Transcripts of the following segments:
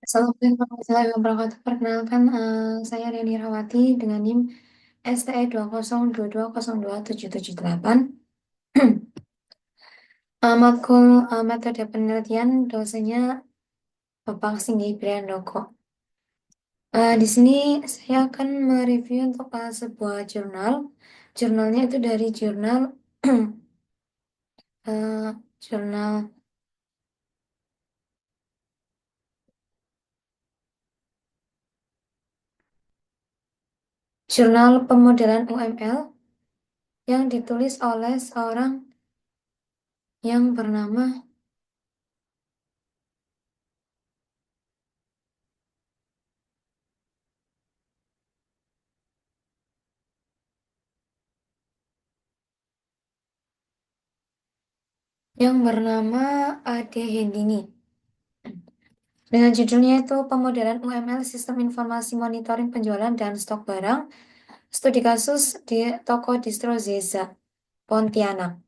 Assalamualaikum warahmatullahi wabarakatuh. Perkenalkan, saya Riani Rawati dengan NIM STE 2022022778. Metode penelitian dosennya Bapak Singgi Priandoko. Di sini saya akan mereview untuk sebuah jurnal. Jurnalnya itu dari jurnal eh, jurnal jurnal pemodelan UML yang ditulis oleh seorang yang bernama Ade Hendini. Dengan judulnya itu pemodelan UML Sistem Informasi Monitoring Penjualan dan Stok Barang, studi kasus di toko distro Zeza, Pontianak.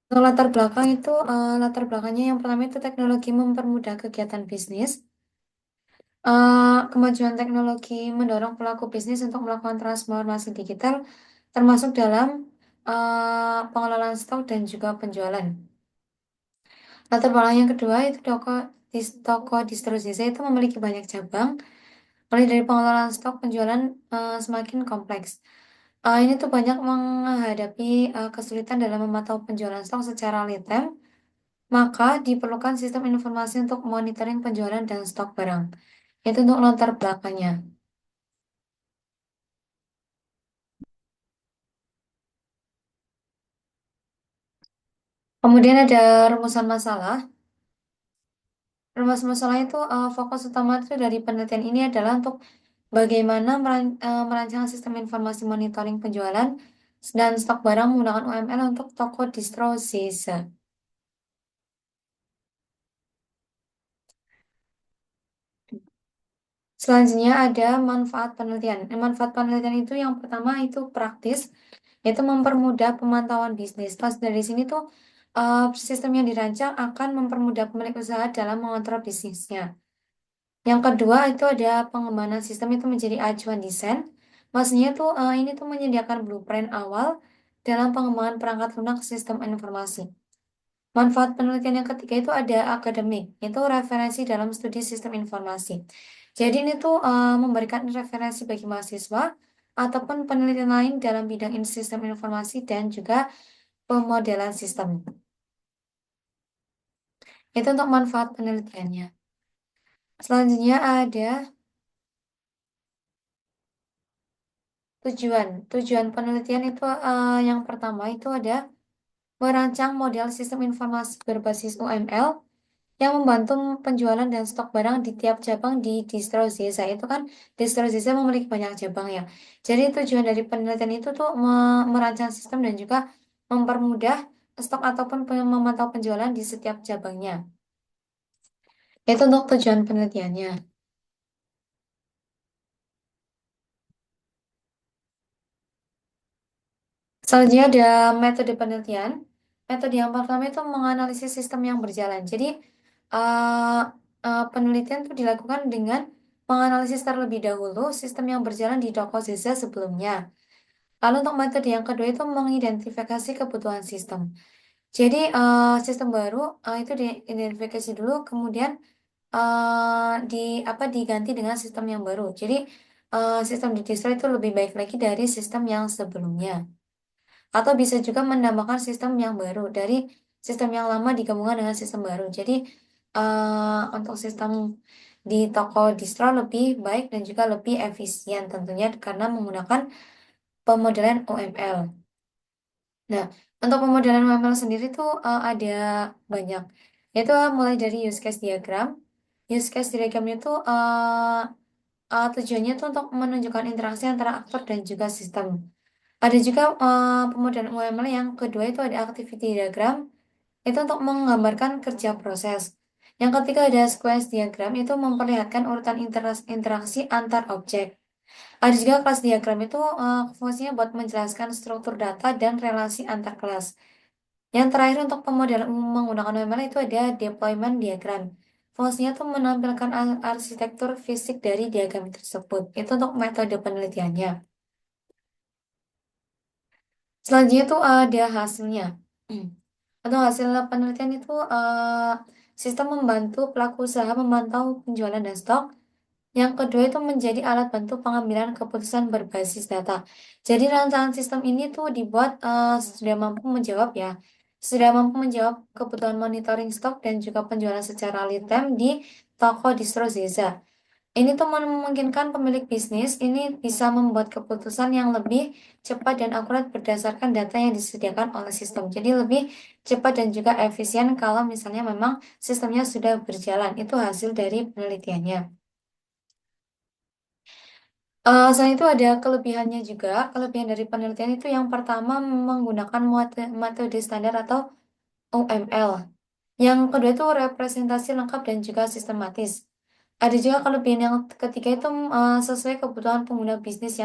Untuk latar belakang itu, latar belakangnya yang pertama itu teknologi mempermudah kegiatan bisnis. Kemajuan teknologi mendorong pelaku bisnis untuk melakukan transformasi digital, termasuk dalam pengelolaan stok dan juga penjualan. Latar belakang yang kedua itu toko distro Zeza itu memiliki banyak cabang, mulai dari pengelolaan stok penjualan semakin kompleks. Ini tuh banyak menghadapi kesulitan dalam memantau penjualan stok secara real time, maka diperlukan sistem informasi untuk monitoring penjualan dan stok barang. Itu untuk latar belakangnya. Kemudian ada rumusan masalah. Rumus masalah itu fokus utama itu dari penelitian ini adalah untuk bagaimana merancang sistem informasi monitoring penjualan dan stok barang menggunakan UML untuk toko distro Zeza. Selanjutnya ada manfaat penelitian. Manfaat penelitian itu yang pertama itu praktis, yaitu mempermudah pemantauan bisnis. Pas dari sini tuh sistem yang dirancang akan mempermudah pemilik usaha dalam mengontrol bisnisnya. Yang kedua itu ada pengembangan sistem itu menjadi acuan desain. Maksudnya tuh ini tuh menyediakan blueprint awal dalam pengembangan perangkat lunak sistem informasi. Manfaat penelitian yang ketiga itu ada akademik, itu referensi dalam studi sistem informasi. Jadi ini tuh memberikan referensi bagi mahasiswa ataupun penelitian lain dalam bidang sistem informasi dan juga pemodelan sistem. Itu untuk manfaat penelitiannya. Selanjutnya ada tujuan. Tujuan penelitian itu yang pertama itu ada merancang model sistem informasi berbasis UML yang membantu penjualan dan stok barang di tiap cabang di distro Zesa. Itu kan distro Zesa memiliki banyak cabang ya. Jadi tujuan dari penelitian itu tuh merancang sistem dan juga mempermudah stok ataupun memantau penjualan di setiap cabangnya. Itu untuk tujuan penelitiannya. Selanjutnya ada metode penelitian. Metode yang pertama itu menganalisis sistem yang berjalan. Jadi uh, penelitian itu dilakukan dengan menganalisis terlebih dahulu sistem yang berjalan di toko Zeza sebelumnya. Lalu untuk metode yang kedua itu mengidentifikasi kebutuhan sistem. Jadi sistem baru itu diidentifikasi dulu, kemudian di diganti dengan sistem yang baru. Jadi sistem di distro itu lebih baik lagi dari sistem yang sebelumnya. Atau bisa juga menambahkan sistem yang baru dari sistem yang lama digabungkan dengan sistem baru. Jadi untuk sistem di toko distro lebih baik dan juga lebih efisien tentunya karena menggunakan pemodelan OML. Nah, untuk pemodelan UML sendiri tuh ada banyak. Itu mulai dari use case diagram. Use case diagram itu tujuannya tuh untuk menunjukkan interaksi antara aktor dan juga sistem. Ada juga pemodelan UML yang kedua itu ada activity diagram, itu untuk menggambarkan kerja proses. Yang ketiga ada sequence diagram, itu memperlihatkan urutan interaksi antar objek. Ada juga kelas diagram itu fungsinya buat menjelaskan struktur data dan relasi antar kelas. Yang terakhir untuk pemodelan umum menggunakan UML itu ada deployment diagram. Fungsinya tuh menampilkan arsitektur fisik dari diagram tersebut. Itu untuk metode penelitiannya. Selanjutnya tuh ada hasilnya. Atau hasil penelitian itu sistem membantu pelaku usaha memantau penjualan dan stok. Yang kedua itu menjadi alat bantu pengambilan keputusan berbasis data. Jadi rancangan sistem ini tuh dibuat sudah mampu menjawab ya, sudah mampu menjawab kebutuhan monitoring stok dan juga penjualan secara real time di toko distro Zeza. Ini tuh memungkinkan pemilik bisnis ini bisa membuat keputusan yang lebih cepat dan akurat berdasarkan data yang disediakan oleh sistem. Jadi lebih cepat dan juga efisien kalau misalnya memang sistemnya sudah berjalan. Itu hasil dari penelitiannya. Selain itu ada kelebihannya juga. Kelebihan dari penelitian itu yang pertama menggunakan metode standar atau UML. Yang kedua itu representasi lengkap dan juga sistematis. Ada juga kelebihan yang ketiga itu sesuai kebutuhan pengguna bisnis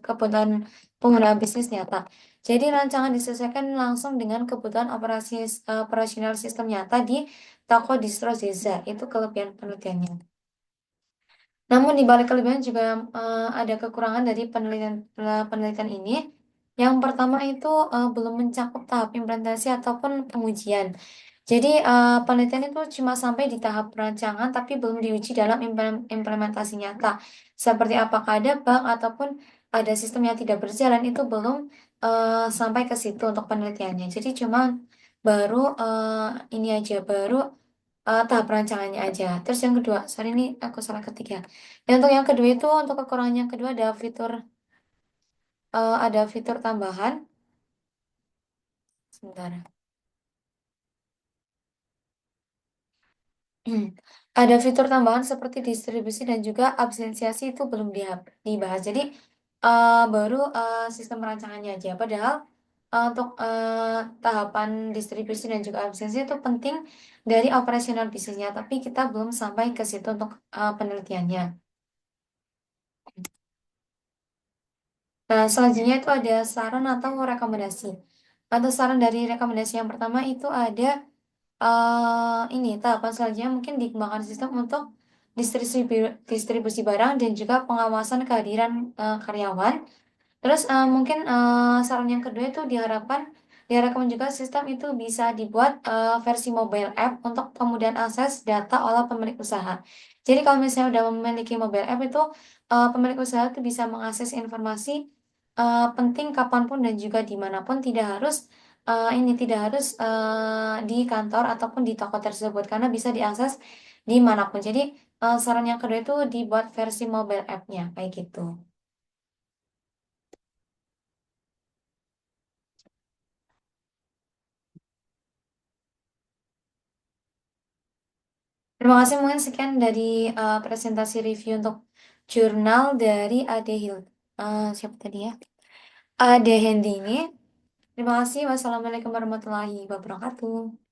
kebutuhan pengguna bisnis nyata. Jadi rancangan disesuaikan langsung dengan kebutuhan operasional sistem nyata di toko distro Zeza. Itu kelebihan penelitiannya. Namun di balik kelebihan juga ada kekurangan dari penelitian ini. Yang pertama itu belum mencakup tahap implementasi ataupun pengujian. Jadi penelitian itu cuma sampai di tahap perancangan tapi belum diuji dalam implementasi nyata. Seperti apakah ada bug ataupun ada sistem yang tidak berjalan itu belum sampai ke situ untuk penelitiannya. Jadi cuma baru ini aja baru tahap perancangannya aja. Terus yang kedua, sorry ini aku salah ketiga. Dan untuk yang kedua itu untuk kekurangan yang kedua ada fitur tambahan. Sebentar. Ada fitur tambahan seperti distribusi dan juga absensiasi itu belum dibahas. Jadi baru sistem perancangannya aja. Padahal untuk tahapan distribusi dan juga absensi itu penting dari operasional bisnisnya, tapi kita belum sampai ke situ untuk penelitiannya. Nah, selanjutnya itu ada saran atau rekomendasi. Atau saran dari rekomendasi yang pertama itu ada ini tahapan selanjutnya mungkin dikembangkan sistem untuk distribusi barang dan juga pengawasan kehadiran karyawan. Terus mungkin saran yang kedua itu diharapkan juga sistem itu bisa dibuat versi mobile app untuk kemudahan akses data oleh pemilik usaha. Jadi kalau misalnya udah memiliki mobile app itu pemilik usaha itu bisa mengakses informasi penting kapanpun dan juga dimanapun tidak harus di kantor ataupun di toko tersebut karena bisa diakses dimanapun. Jadi saran yang kedua itu dibuat versi mobile app-nya kayak gitu. Terima kasih mungkin sekian dari presentasi review untuk jurnal dari Ade siapa tadi ya? Ade Hendy ini. Terima kasih. Wassalamualaikum warahmatullahi wabarakatuh.